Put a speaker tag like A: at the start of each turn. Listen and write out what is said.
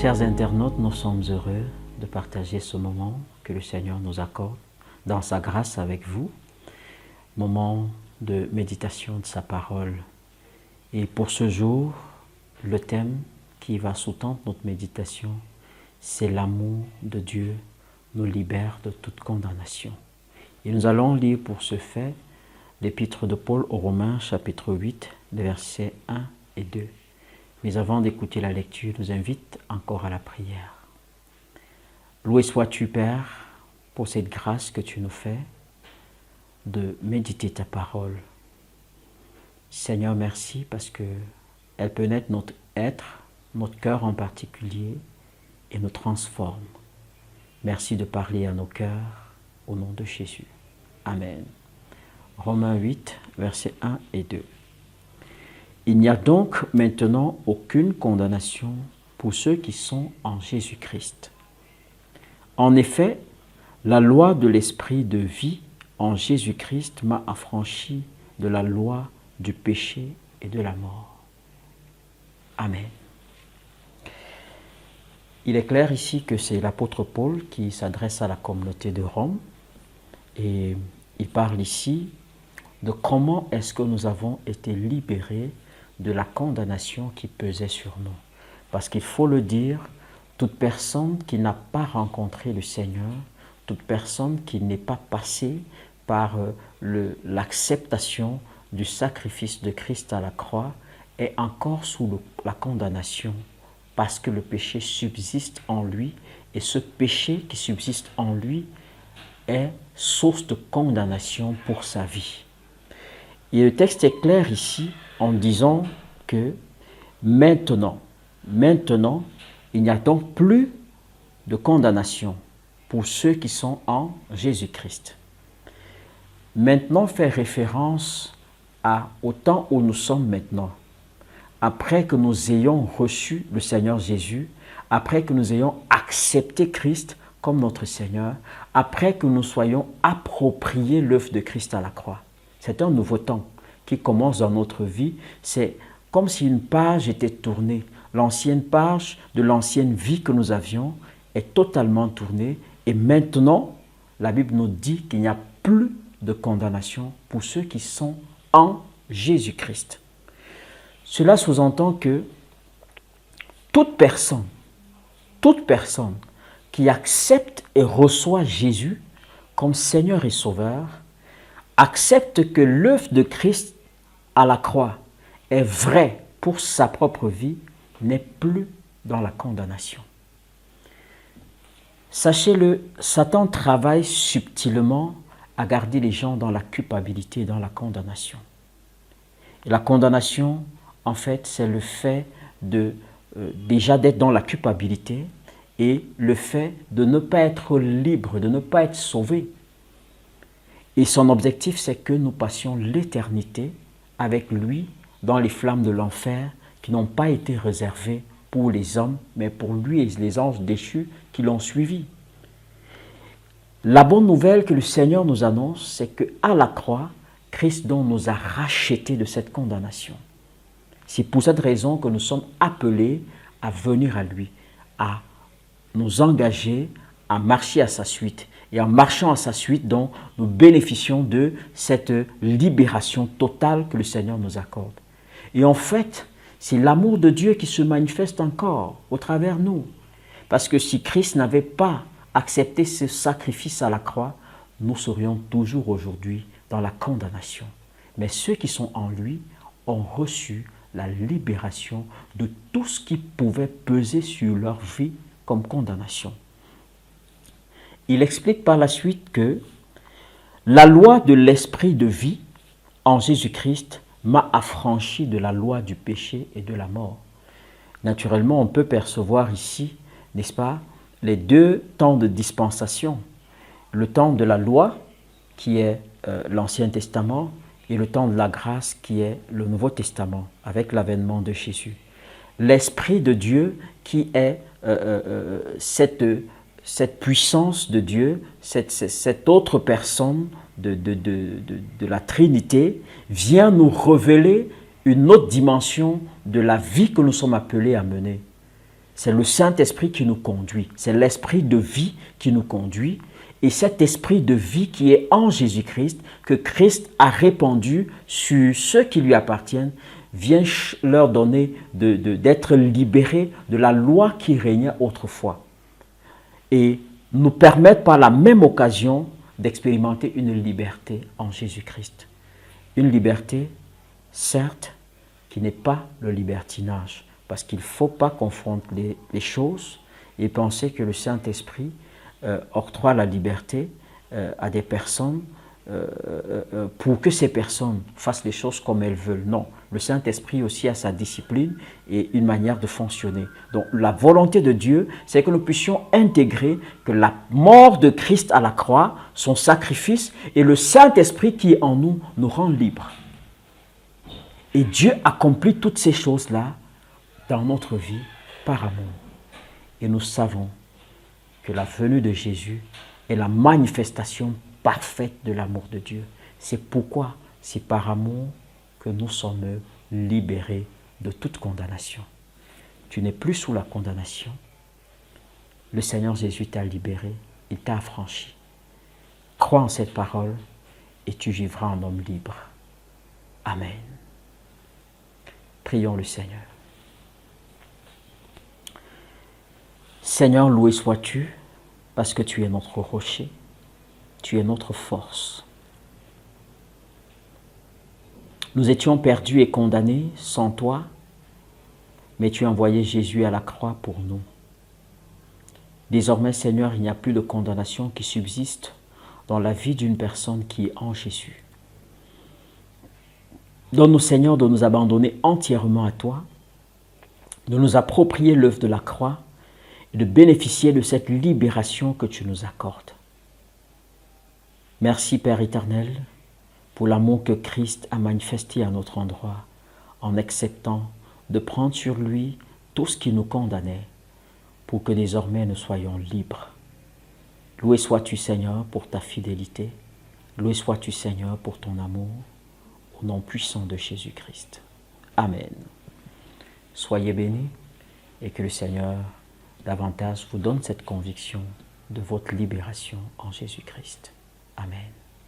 A: Chers internautes, nous sommes heureux de partager ce moment que le Seigneur nous accorde dans sa grâce avec vous, moment de méditation de sa parole. Et pour ce jour, le thème qui va sous-tendre notre méditation, c'est l'amour de Dieu nous libère de toute condamnation. Et nous allons lire pour ce fait l'épître de Paul aux Romains, chapitre 8, les versets 1 et 2. Mais avant d'écouter la lecture, je nous invite encore à la prière. Loué sois-tu, Père, pour cette grâce que tu nous fais de méditer ta parole. Seigneur, merci parce qu'elle pénètre notre être, notre cœur en particulier, et nous transforme. Merci de parler à nos cœurs, au nom de Jésus. Amen. Romains 8, versets 1 et 2. Il n'y a donc maintenant aucune condamnation pour ceux qui sont en Jésus-Christ. En effet, la loi de l'esprit de vie en Jésus-Christ m'a affranchi de la loi du péché et de la mort. Amen. Il est clair ici que c'est l'apôtre Paul qui s'adresse à la communauté de Rome et il parle ici de comment est-ce que nous avons été libérés de la condamnation qui pesait sur nous. Parce qu'il faut le dire, toute personne qui n'a pas rencontré le Seigneur, toute personne qui n'est pas passée par l'acceptation du sacrifice de Christ à la croix est encore sous la condamnation parce que le péché subsiste en lui et ce péché qui subsiste en lui est source de condamnation pour sa vie. Et le texte est clair ici en disant que maintenant, il n'y a donc plus de condamnation pour ceux qui sont en Jésus-Christ. Maintenant fait référence au temps où nous sommes maintenant. Après que nous ayons reçu le Seigneur Jésus, après que nous ayons accepté Christ comme notre Seigneur, après que nous soyons appropriés l'œuvre de Christ à la croix. C'est un nouveau temps qui commence dans notre vie. C'est comme si une page était tournée. L'ancienne page de l'ancienne vie que nous avions est totalement tournée. Et maintenant, la Bible nous dit qu'il n'y a plus de condamnation pour ceux qui sont en Jésus-Christ. Cela sous-entend que toute personne qui accepte et reçoit Jésus comme Seigneur et Sauveur, accepte que l'œuvre de Christ à la croix est vraie pour sa propre vie, n'est plus dans la condamnation. Sachez-le, Satan travaille subtilement à garder les gens dans la culpabilité et dans la condamnation. Et la condamnation, en fait, c'est le fait déjà d'être dans la culpabilité et le fait de ne pas être libre, de ne pas être sauvé. Et son objectif, c'est que nous passions l'éternité avec lui dans les flammes de l'enfer qui n'ont pas été réservées pour les hommes, mais pour lui et les anges déchus qui l'ont suivi. La bonne nouvelle que le Seigneur nous annonce, c'est qu'à la croix, Christ donc nous a rachetés de cette condamnation. C'est pour cette raison que nous sommes appelés à venir à lui, à nous engager, à marcher à sa suite. Et en marchant à sa suite, donc, nous bénéficions de cette libération totale que le Seigneur nous accorde. Et en fait, c'est l'amour de Dieu qui se manifeste encore au travers nous. Parce que si Christ n'avait pas accepté ce sacrifice à la croix, nous serions toujours aujourd'hui dans la condamnation. Mais ceux qui sont en lui ont reçu la libération de tout ce qui pouvait peser sur leur vie comme condamnation. Il explique par la suite que la loi de l'esprit de vie en Jésus-Christ m'a affranchi de la loi du péché et de la mort. Naturellement, on peut percevoir ici, n'est-ce pas, les deux temps de dispensation. Le temps de la loi, qui est l'Ancien Testament, et le temps de la grâce, qui est le Nouveau Testament, avec l'avènement de Jésus. L'Esprit de Dieu, qui est cette puissance de Dieu, cette autre personne de la Trinité, vient nous révéler une autre dimension de la vie que nous sommes appelés à mener. C'est le Saint-Esprit qui nous conduit. C'est l'esprit de vie qui nous conduit. Et cet esprit de vie qui est en Jésus-Christ, que Christ a répandu sur ceux qui lui appartiennent, vient leur donner d'être libérés de la loi qui régnait autrefois. Et nous permettre par la même occasion d'expérimenter une liberté en Jésus-Christ. Une liberté, certes, qui n'est pas le libertinage, parce qu'il ne faut pas confondre les choses et penser que le Saint-Esprit octroie la liberté à des personnes pour que ces personnes fassent les choses comme elles veulent. Non, le Saint-Esprit aussi a sa discipline et une manière de fonctionner. Donc la volonté de Dieu, c'est que nous puissions intégrer que la mort de Christ à la croix, son sacrifice et le Saint-Esprit qui est en nous, nous rend libres. Et Dieu accomplit toutes ces choses-là dans notre vie par amour. Et nous savons que la venue de Jésus est la manifestation parfaite de l'amour de Dieu. C'est pourquoi c'est par amour que nous sommes libérés de toute condamnation. Tu n'es plus sous la condamnation. Le Seigneur Jésus t'a libéré, il t'a affranchi. Crois en cette parole et tu vivras un homme libre. Amen. Prions le Seigneur. Seigneur, loué sois-tu parce que tu es notre rocher, tu es notre force. Nous étions perdus et condamnés sans toi, mais tu as envoyé Jésus à la croix pour nous. Désormais, Seigneur, il n'y a plus de condamnation qui subsiste dans la vie d'une personne qui est en Jésus. Donne-nous, Seigneur, de nous abandonner entièrement à toi, de nous approprier l'œuvre de la croix et de bénéficier de cette libération que tu nous accordes. Merci, Père éternel, pour l'amour que Christ a manifesté à notre endroit en acceptant de prendre sur lui tout ce qui nous condamnait pour que désormais nous soyons libres. Loué sois-tu, Seigneur, pour ta fidélité. Loué sois-tu, Seigneur, pour ton amour. Au nom puissant de Jésus-Christ. Amen. Soyez bénis et que le Seigneur davantage vous donne cette conviction de votre libération en Jésus-Christ. Amen.